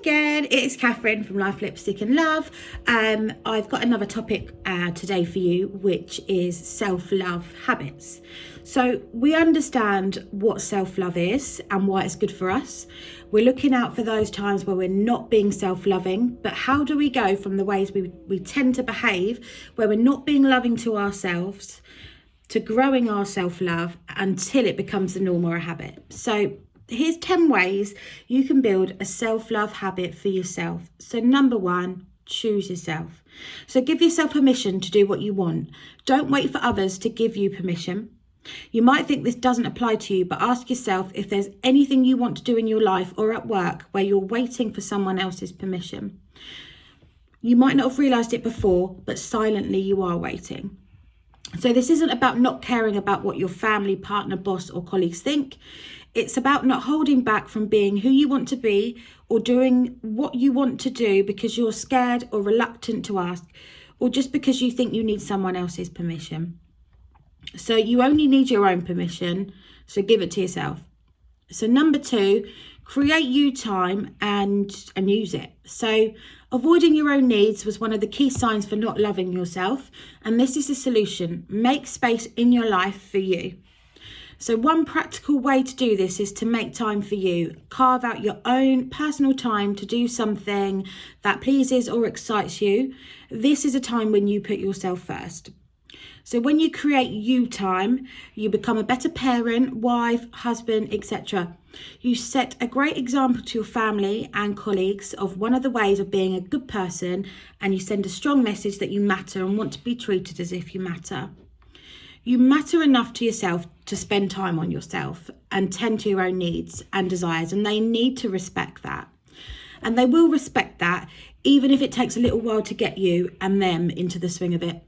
again, it's Catherine from Life, Lipstick and Love. I've got another topic today for you, which is self-love habits. So we understand what self-love is and why it's good for us. We're looking out for those times where we're not being self-loving, but how do we go from the ways we tend to behave, where we're not being loving to ourselves, to growing our self-love until it becomes the norm or a habit? So here's 10 ways you can build a self-love habit for yourself. So number 1, choose yourself. So give yourself permission to do what you want. Don't wait for others to give you permission. You might think this doesn't apply to you, but ask yourself if there's anything you want to do in your life or at work where you're waiting for someone else's permission. You might not have realised it before, but silently you are waiting. So this isn't about not caring about what your family, partner, boss or colleagues think. It's about not holding back from being who you want to be or doing what you want to do because you're scared or reluctant to ask, or just because you think you need someone else's permission. So you only need your own permission, so give it to yourself. So number 2, create you time and use it. So avoiding your own needs was one of the key signs for not loving yourself, and this is the solution. Make space in your life for you. So one practical way to do this is to make time for you. Carve out your own personal time to do something that pleases or excites you. This is a time when you put yourself first. So when you create you time, you become a better parent, wife, husband, etc. You set a great example to your family and colleagues of one of the ways of being a good person, and you send a strong message that you matter and want to be treated as if you matter. You matter enough to yourself to spend time on yourself and tend to your own needs and desires, and they need to respect that. And they will respect that even if it takes a little while to get you and them into the swing of it.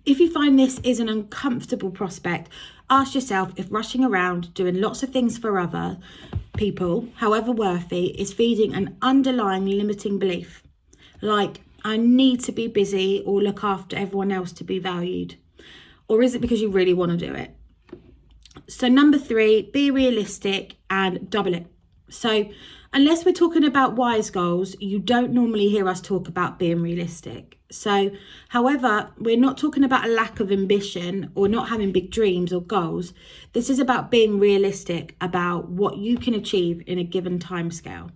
If you find this is an uncomfortable prospect, ask yourself if rushing around doing lots of things for other people, however worthy, is feeding an underlying limiting belief. Like, I need to be busy or look after everyone else to be valued. Or is it because you really want to do it? So number 3, be realistic and double it. So unless we're talking about wise goals, you don't normally hear us talk about being realistic. So, however, we're not talking about a lack of ambition or not having big dreams or goals. This is about being realistic about what you can achieve in a given time scale.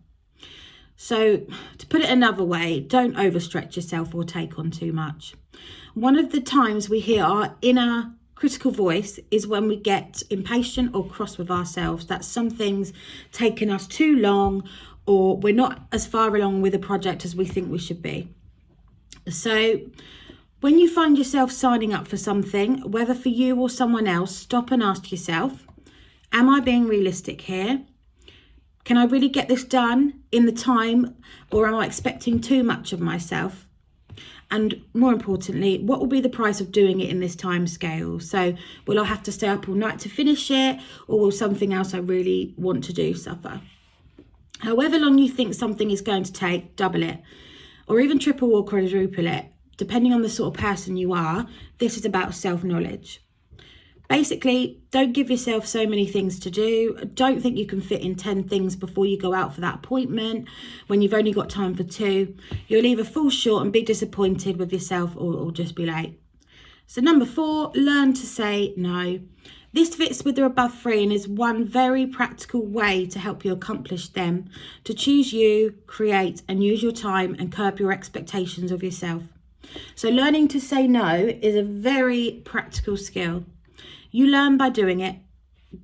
So to put it another way, don't overstretch yourself or take on too much. One of the times we hear our inner critical voice is when we get impatient or cross with ourselves that something's taken us too long, or we're not as far along with a project as we think we should be. So when you find yourself signing up for something, whether for you or someone else, stop and ask yourself, am I being realistic here? Can I really get this done in the time, or am I expecting too much of myself? And more importantly, what will be the price of doing it in this time scale? So will I have to stay up all night to finish it, or will something else I really want to do suffer? However long you think something is going to take, double it, or even triple or quadruple it, depending on the sort of person you are. This is about self-knowledge. Basically, don't give yourself so many things to do. Don't think you can fit in 10 things before you go out for that appointment when you've only got time for 2. You'll either fall short and be disappointed with yourself, or just be late. So number 4, learn to say no. This fits with the above 3 and is one very practical way to help you accomplish them. To choose you, create and use your time and curb your expectations of yourself. So learning to say no is a very practical skill. You learn by doing it,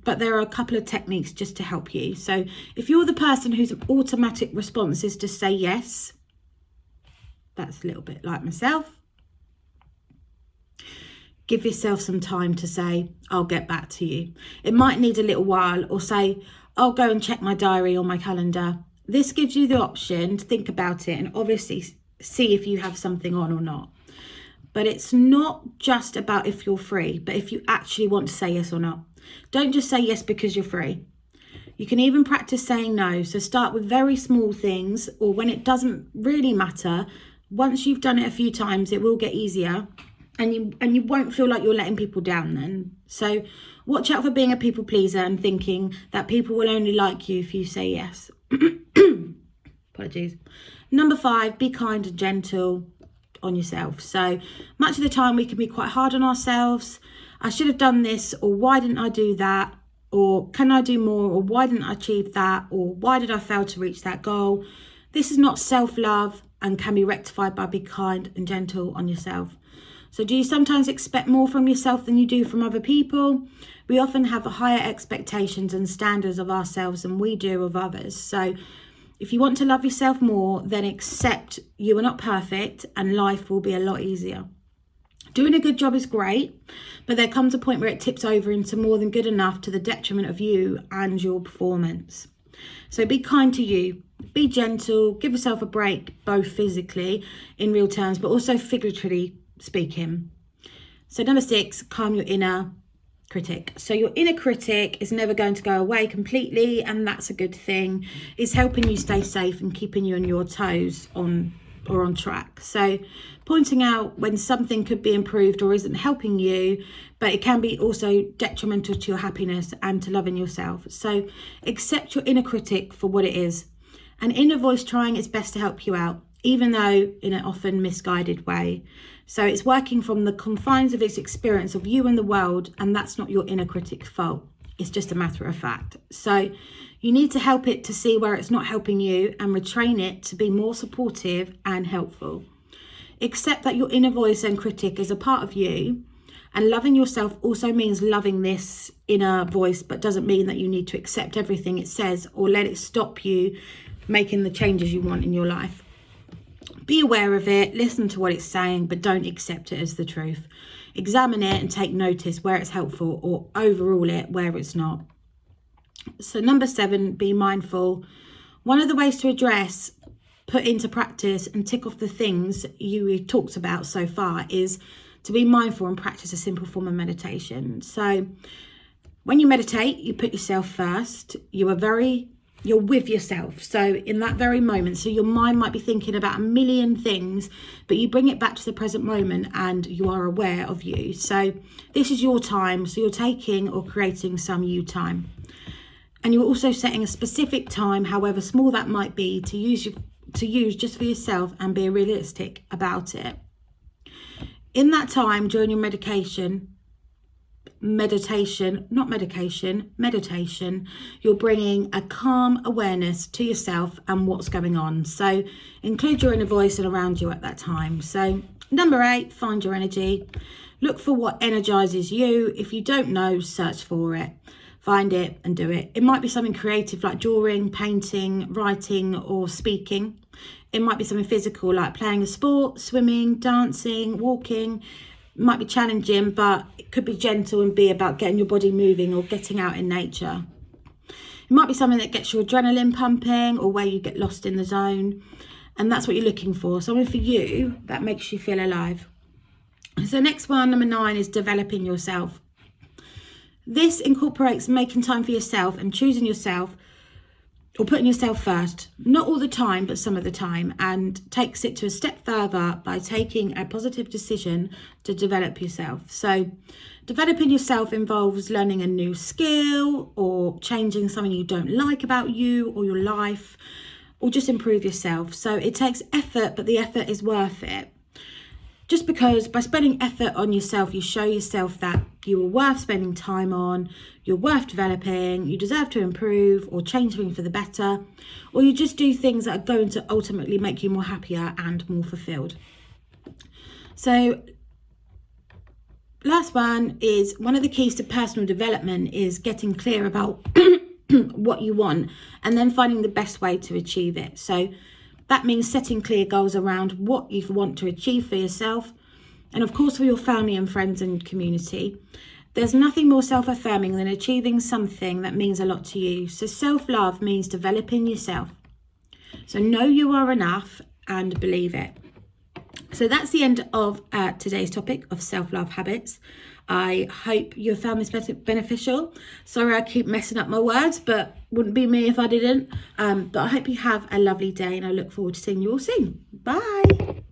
but there are a couple of techniques just to help you. So if you're the person whose automatic response is to say yes, that's a little bit like myself. Give yourself some time to say, I'll get back to you. It might need a little while, or say, I'll go and check my diary or my calendar. This gives you the option to think about it and obviously see if you have something on or not. But it's not just about if you're free, but if you actually want to say yes or not. Don't just say yes because you're free. You can even practice saying no. So start with very small things, or when it doesn't really matter. Once you've done it a few times, it will get easier, and you won't feel like you're letting people down then. So watch out for being a people pleaser and thinking that people will only like you if you say yes. Apologies. Number 5, be kind and gentle on yourself. So much of the time we can be quite hard on ourselves. I should have done this, or why didn't I do that? Or can I do more? Or why didn't I achieve that? Or why did I fail to reach that goal? This is not self-love and can be rectified by being kind and gentle on yourself. So do you sometimes expect more from yourself than you do from other people? We often have higher expectations and standards of ourselves than we do of others. So if you want to love yourself more, then accept you are not perfect and life will be a lot easier. Doing a good job is great, but there comes a point where it tips over into more than good enough to the detriment of you and your performance. So be kind to you, be gentle, give yourself a break, both physically in real terms, but also figuratively speaking. So number 6, calm your inner critic. So your inner critic is never going to go away completely, and that's a good thing. It's helping you stay safe and keeping you on your toes on track. So pointing out when something could be improved or isn't helping you, but it can be also detrimental to your happiness and to loving yourself. So accept your inner critic for what it is. An inner voice trying its best to help you out, even though in an often misguided way. So it's working from the confines of its experience of you and the world, and that's not your inner critic's fault. It's just a matter of fact. So you need to help it to see where it's not helping you and retrain it to be more supportive and helpful. Accept that your inner voice and critic is a part of you, and loving yourself also means loving this inner voice, but doesn't mean that you need to accept everything it says or let it stop you making the changes you want in your life. Be aware of it, listen to what it's saying, but don't accept it as the truth. Examine it and take notice where it's helpful, or overrule it where it's not. So number 7, be mindful. One of the ways to address, put into practice and tick off the things you talked about so far is to be mindful and practice a simple form of meditation. So when you meditate, you put yourself first. You're with yourself. So in that very moment, so your mind might be thinking about a million things, but you bring it back to the present moment and you are aware of you. So this is your time. So you're taking or creating some you time. And you're also setting a specific time, however small that might be, to use just for yourself, and be realistic about it. In that time during your meditation, you're bringing a calm awareness to yourself and what's going on. So include your inner voice and around you at that time. So number 8, find your energy. Look for what energizes you. If you don't know, search for it. Find it and do it. It might be something creative like drawing, painting, writing, or speaking. It might be something physical like playing a sport, swimming, dancing, walking. It might be challenging, but it could be gentle and be about getting your body moving or getting out in nature. It might be something that gets your adrenaline pumping, or where you get lost in the zone. And that's what you're looking for. Something for you that makes you feel alive. So next one, number 9, is developing yourself. This incorporates making time for yourself and choosing yourself, or putting yourself first, not all the time, but some of the time, and takes it to a step further by taking a positive decision to develop yourself. So developing yourself involves learning a new skill, or changing something you don't like about you or your life, or just improve yourself. So it takes effort, but the effort is worth it. Just because by spending effort on yourself, you show yourself that you are worth spending time on, you're worth developing, you deserve to improve or change things for the better, or you just do things that are going to ultimately make you more happier and more fulfilled. So last one is, one of the keys to personal development is getting clear about what you want and then finding the best way to achieve it. So that means setting clear goals around what you want to achieve for yourself, and of course for your family and friends and community. There's nothing more self-affirming than achieving something that means a lot to you. So self-love means developing yourself. So know you are enough and believe it. So that's the end of today's topic of self-love habits. I hope you found this beneficial. Sorry I keep messing up my words, but wouldn't be me if I didn't. But I hope you have a lovely day, and I look forward to seeing you all soon. Bye.